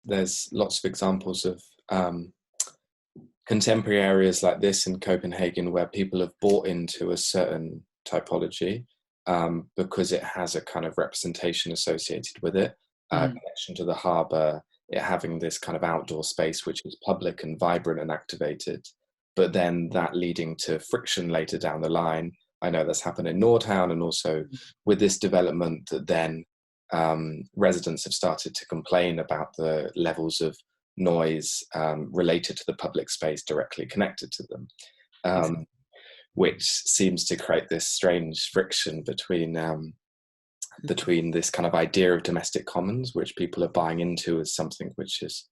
there's lots of examples of contemporary areas like this in Copenhagen where people have bought into a certain typology because it has a kind of representation associated with it, connection to the harbour, it having this kind of outdoor space which is public and vibrant and activated, but then that leading to friction later down the line. I know that's happened in Nordhavn, and also with this development that then residents have started to complain about the levels of noise related to the public space directly connected to them, which seems to create this strange friction between this kind of idea of domestic commons, which people are buying into as something which is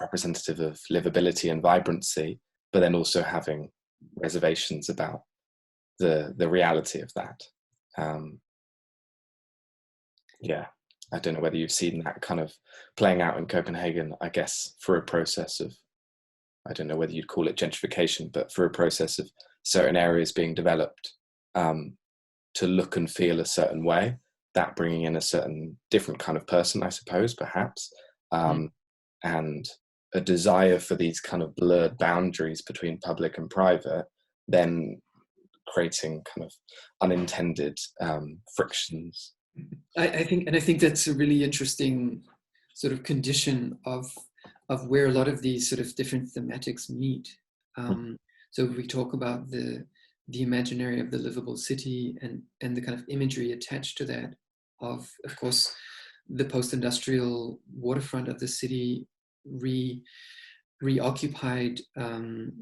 representative of livability and vibrancy, but then also having reservations about the reality of that. I don't know whether you've seen that kind of playing out in Copenhagen, I guess, for a process of, I don't know whether you'd call it gentrification, but for a process of certain areas being developed to look and feel a certain way, that bringing in a certain different kind of person, I suppose, perhaps, and a desire for these kind of blurred boundaries between public and private, then creating kind of unintended frictions. I think that's a really interesting sort of condition of where a lot of these sort of different thematics meet. So if we talk about the imaginary of the livable city and the kind of imagery attached to that of course, the post-industrial waterfront of the city reoccupied and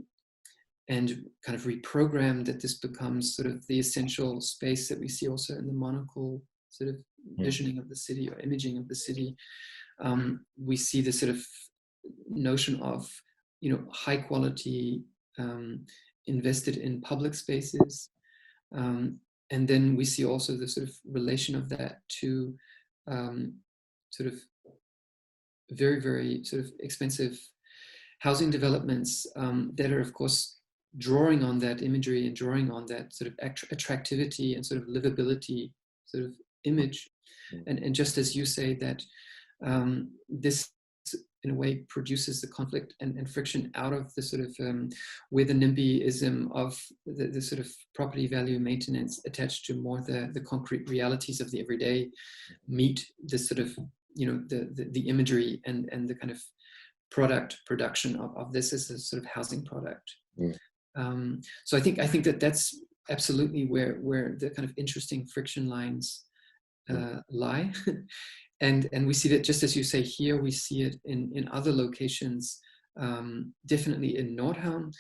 kind of reprogrammed, that this becomes sort of the essential space that we see also in the monocle sort of visioning of the city or imaging of the city. We see this sort of notion of, high quality invested in public spaces. And then we see also the sort of relation of that to sort of very, very sort of expensive housing developments that are, of course, drawing on that imagery and drawing on that sort of attractivity and sort of livability sort of image. And just as you say that this in a way produces the conflict and friction out of the sort of where the NIMBYism of the sort of property value maintenance attached to more the concrete realities of the everyday meet this sort of the imagery and the kind of production of this as a sort of housing product. So I think that's absolutely where the kind of interesting friction lines lie. And we see that, just as you say here, we see it in other locations, definitely in Nordhavn,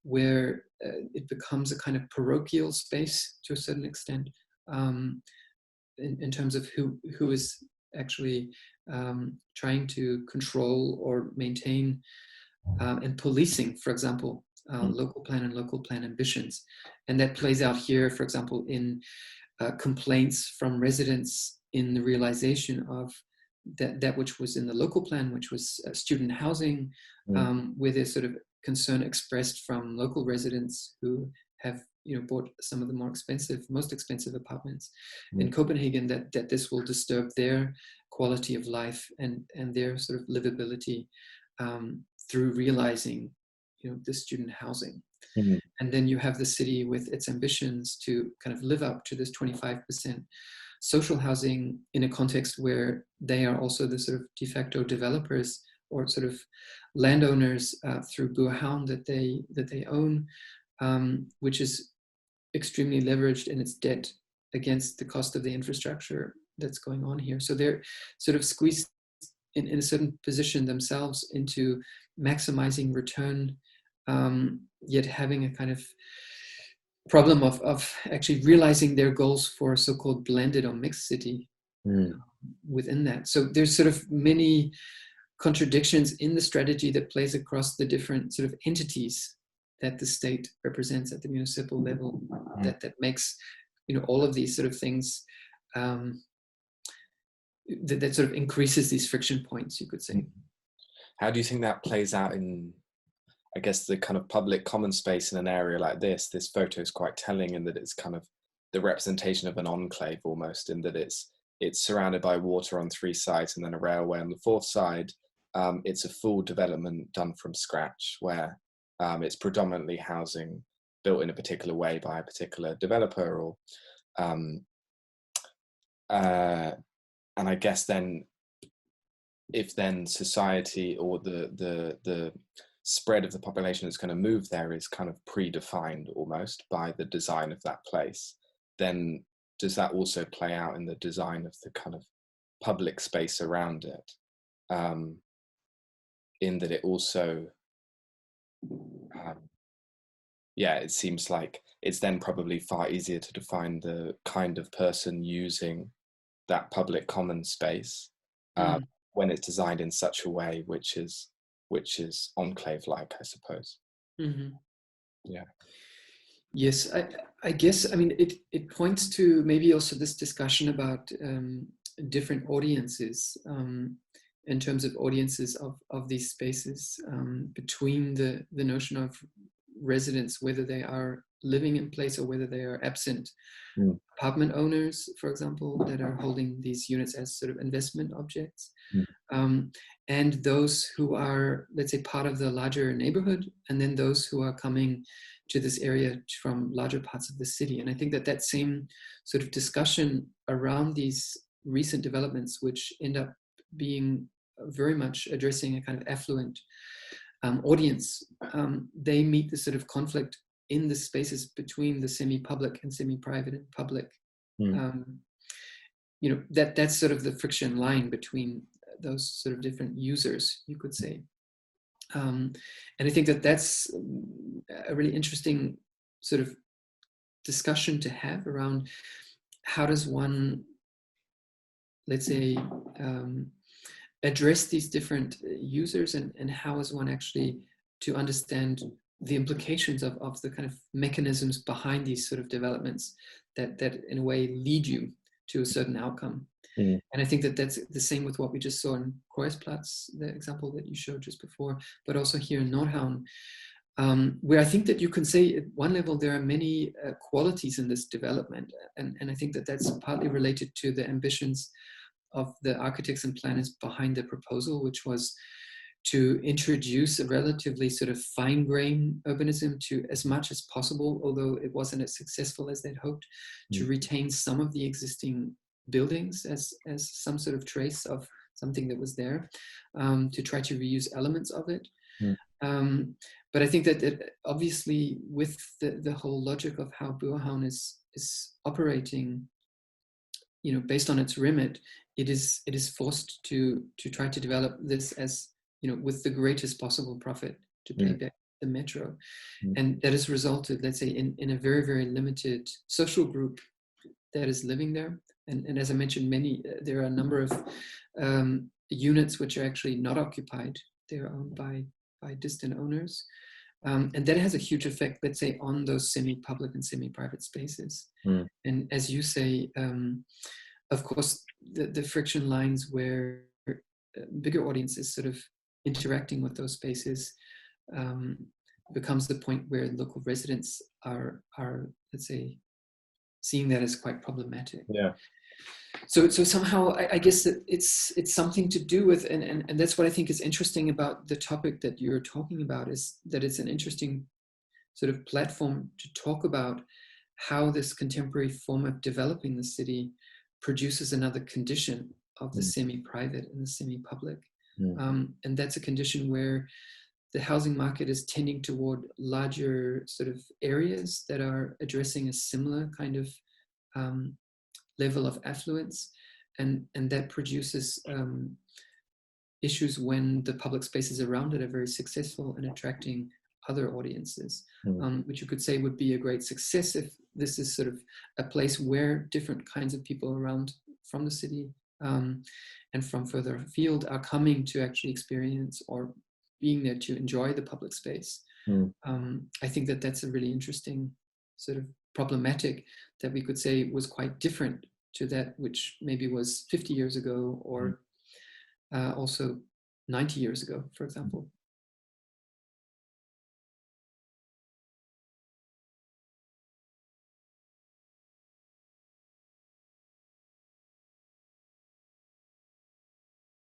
where it becomes a kind of parochial space to a certain extent, in terms of who is actually trying to control or maintain and policing, for example, local plan and local plan ambitions. And that plays out here, for example, in complaints from residents in the realization of that which was in the local plan, which was student housing, where there's sort of concern expressed from local residents who have bought some of the most expensive apartments in Copenhagen, that this will disturb their quality of life and their sort of livability through realizing the student housing. And then you have the city with its ambitions to kind of live up to this 25% social housing in a context where they are also the sort of de facto developers or sort of landowners through Birkhauser that they own, which is extremely leveraged in its debt against the cost of the infrastructure that's going on here. So they're sort of squeezed in a certain position themselves into maximizing return, yet having a kind of problem of actually realizing their goals for a so-called blended or mixed city within that. So there's sort of many contradictions in the strategy that plays across the different sort of entities that the state represents at the municipal level, that makes all of these sort of things that sort of increases these friction points, you could say. How do you think that plays out in, I guess, the kind of public common space in an area like this? This photo is quite telling in that it's kind of the representation of an enclave almost, in that it's it's surrounded by water on 3 sides and then a railway on the 4th side. It's a full development done from scratch, where it's predominantly housing built in a particular way by a particular developer, or and I guess then, if then society or the spread of the population that's going to move there is kind of predefined almost by the design of that place, then does that also play out in the design of the kind of public space around it? In that it also, it seems like it's then probably far easier to define the kind of person using that public common space when it's designed in such a way which is enclave-like, I suppose. Mm-hmm. Yeah. Yes, I guess, I mean, it points to maybe also this discussion about different audiences, in terms of audiences of these spaces, between the notion of residents, whether they are living in place or whether they are absent. Apartment owners, for example, that are holding these units as sort of investment objects, and those who are, let's say, part of the larger neighborhood, and then those who are coming to this area from larger parts of the city. And I think that same sort of discussion around these recent developments, which end up being very much addressing a kind of affluent audience, they meet the sort of conflict in the spaces between the semi-public and semi-private and public. That's sort of the friction line between those sort of different users, you could say. And I think that's a really interesting sort of discussion to have around how does one, let's say, address these different users, and how is one actually to understand the implications of the kind of mechanisms behind these sort of developments that in a way lead you to a certain outcome. And I think that's the same with what we just saw in Kreuzplatz, the example that you showed just before, but also here in Nordhavn, where I think that you can say at one level there are many qualities in this development. And I think that's partly related to the ambitions of the architects and planners behind the proposal, which was to introduce a relatively sort of fine-grained urbanism to as much as possible, although it wasn't as successful as they'd hoped, to retain some of the existing buildings as some sort of trace of something that was there, to try to reuse elements of it. But I think that obviously with the whole logic of how Birkhausen is operating, based on its remit, it is forced to try to develop this as, with the greatest possible profit to pay back the metro. And that has resulted, let's say, in a very, very limited social group that is living there. And as I mentioned, there are a number of units which are actually not occupied. They're owned by distant owners. And that has a huge effect, let's say, on those semi-public and semi-private spaces. And as you say, of course, the friction lines where bigger audiences sort of interacting with those spaces becomes the point where local residents are, let's say, seeing that as quite problematic. Yeah. So somehow I guess that it's something to do with, and that's what I think is interesting about the topic that you're talking about, is that it's an interesting sort of platform to talk about how this contemporary form of developing the city produces another condition of the semi-private and the semi-public. And that's a condition where the housing market is tending toward larger sort of areas that are addressing a similar kind of level of affluence, and that produces issues when the public spaces around it are very successful in attracting other audiences, which you could say would be a great success if this is sort of a place where different kinds of people around from the city and from further afield are coming to actually experience or being there to enjoy the public space. I think that's a really interesting sort of problematic that we could say was quite different to that which maybe was 50 years ago or also 90 years ago, for example.